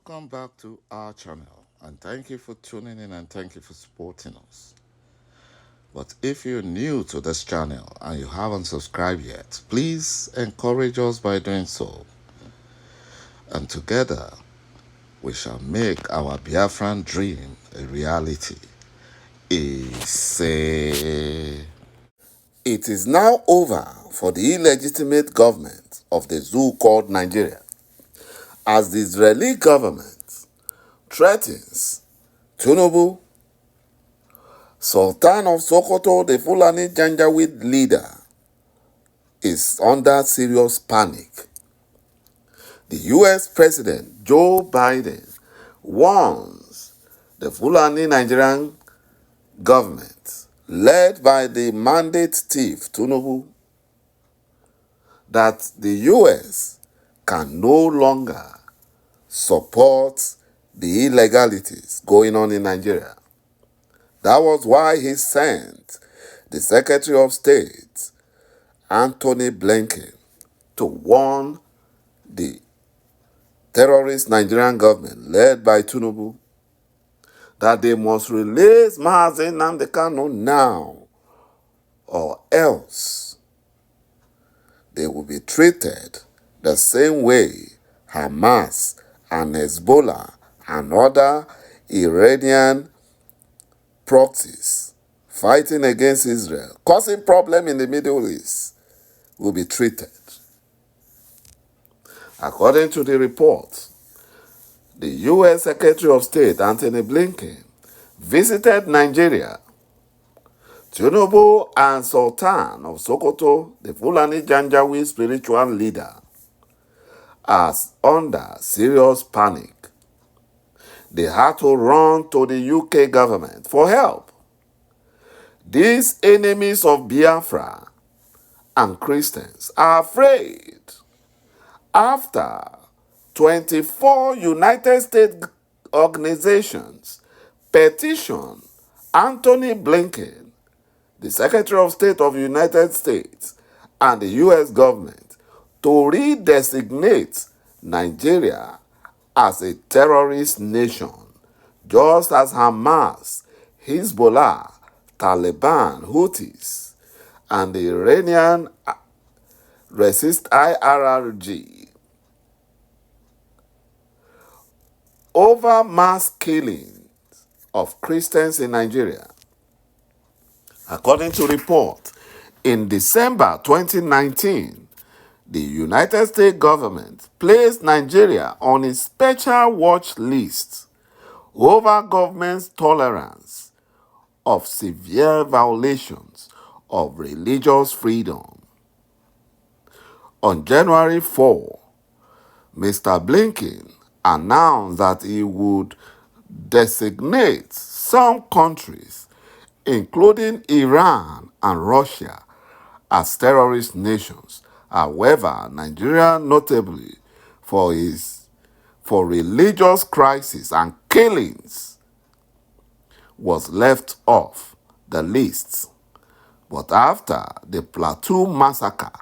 Welcome back to our channel, and thank you for tuning in and thank you for supporting us. But if you're new to this channel and you haven't subscribed yet, please encourage us by doing so. And together, we shall make our Biafran dream a reality. It is now over for the illegitimate government of the zoo called Nigeria, as the Israeli government threatens TINUBU, Sultan of Sokoto, the Fulani Janjaweed leader, is under serious panic. The US President Joe Biden warns the Fulani Nigerian government, led by the mandate thief TINUBU, that the US can no longer support the illegalities going on in Nigeria. That was why he sent the Secretary of State, Antony Blinken, to warn the terrorist Nigerian government led by TINUBU that they must release Mazi Nnamdi Kanu now, or else they will be treated the same way Hamas and Hezbollah and other Iranian proxies fighting against Israel, causing problems in the Middle East, will be treated. According to the report, the U.S. Secretary of State, Antony Blinken, visited Nigeria. TINUBU and Sultan of Sokoto, the Fulani Janjaweed spiritual leader, are under serious panic. They had to run to the UK government for help. These enemies of Biafra and Christians are afraid after 24 United States organizations petitioned Antony Blinken, the Secretary of State of the United States, and the US government to redesignate Nigeria as a terrorist nation, just as Hamas, Hezbollah, Taliban, Houthis, and the Iranian resist IRRG over mass killings of Christians in Nigeria. According to report, in December 2019, the United States government placed Nigeria on a special watch list over government's tolerance of severe violations of religious freedom. On January 4, Mr. Blinken announced that he would designate some countries, including Iran and Russia, as terrorist nations. However, Nigeria, notably for religious crisis and killings, was left off the list. But after the Plateau massacre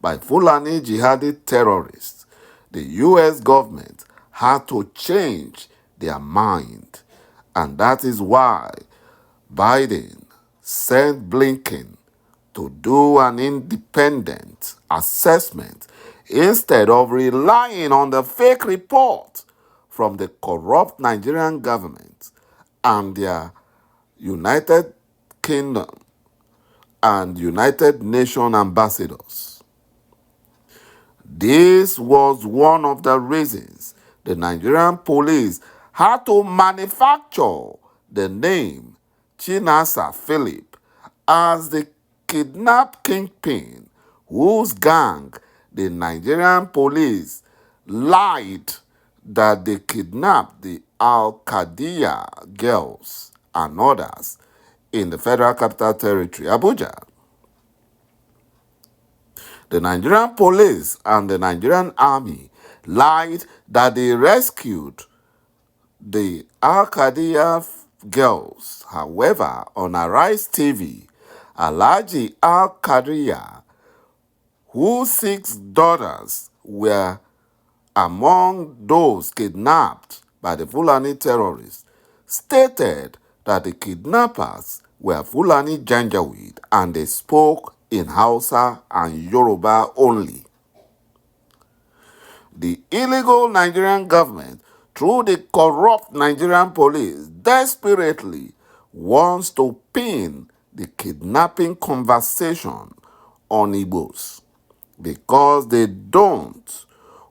by Fulani jihadi terrorists, the US government had to change their mind, and that is why Biden sent Blinken to do an independent assessment instead of relying on the fake report from the corrupt Nigerian government and their United Kingdom and United Nations ambassadors. This was one of the reasons the Nigerian police had to manufacture the name Chinasa Philip as the kidnap kingpin whose gang the Nigerian police lied that they kidnapped the ÇİKİ girls and others in the Federal Capital Territory, Abuja. The Nigerian police and the Nigerian army lied that they rescued the ÇİKİ girls. However, on Arise TV, Alhaji ÇİKİ, whose 6 daughters were among those kidnapped by the Fulani terrorists stated that the kidnappers were Fulani Janjaweed and they spoke in Hausa and Yoruba only. The illegal Nigerian government, through the corrupt Nigerian police, desperately wants to pin the kidnapping conversation on Igbos because they don't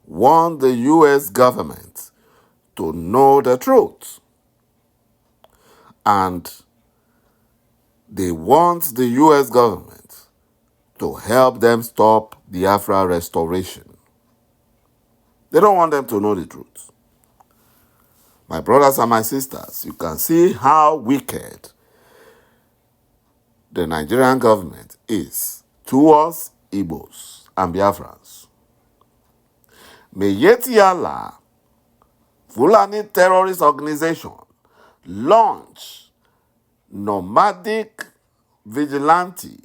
want the U.S. government to know the truth. And they want the U.S. government to help them stop Biafra restoration. They don't want them to know the truth. My brothers and my sisters, you can see how wicked the Nigerian government is towards Igbos and Biafrans. ݹYETI Fulani terrorist organization launch nomadic vigilante.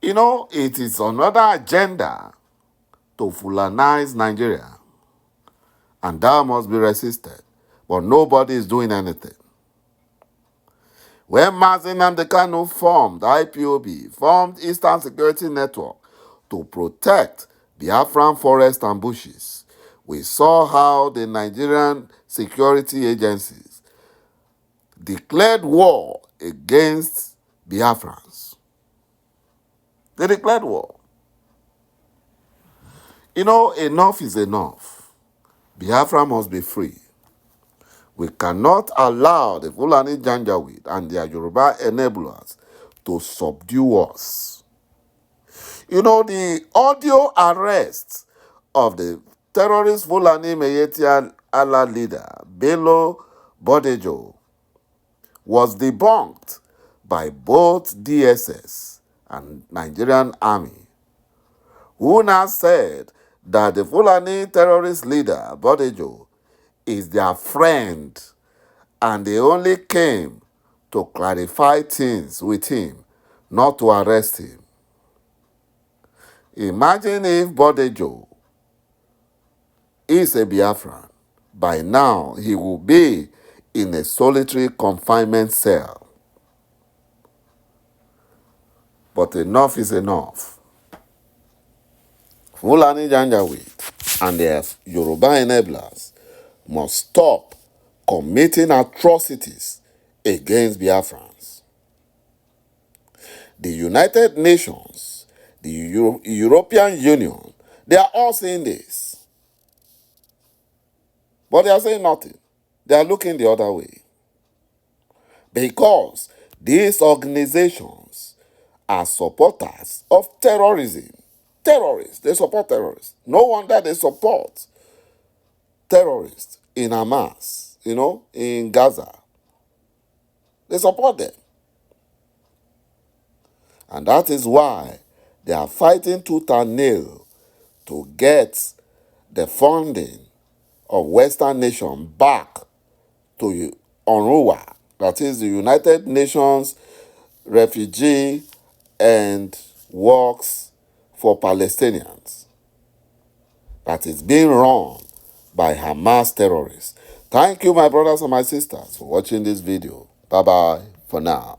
It is another agenda to Fulanize Nigeria, and that must be resisted, but nobody is doing anything. When Mazi Nnamdi Kanu formed IPOB, formed Eastern Security Network to protect Biafran forests and bushes, we saw how the Nigerian security agencies declared war against Biafrans. They declared war. Enough is enough. Biafra must be free. We cannot allow the Fulani Janjaweed and their Yoruba enablers to subdue us. The audio arrest of the terrorist Fulani ₦ェյეთი leader, Bello Bodejo, was debunked by both DSS and Nigerian Army, who now said that the Fulani terrorist leader, Bodejo, is their friend, and they only came to clarify things with him, not to arrest him. Imagine if Bodejo is a Biafran. By now, he will be in a solitary confinement cell. But enough is enough. Fulani Janjaweed and their Yoruba enablers must stop committing atrocities against Biafrans. The United Nations, the European Union, they are all saying this. But they are saying nothing. They are looking the other way. Because these organizations are supporters of terrorism. Terrorists, they support terrorists. No wonder they support terrorists in Hamas, in Gaza. They support them. And that is why they are fighting tooth and nail to get the funding of Western nations back to UNRWA, that is the United Nations Refugee and Works for Palestinians, that is being run by Hamas terrorists. Thank you, my brothers and my sisters, for watching this video. Bye-bye for now.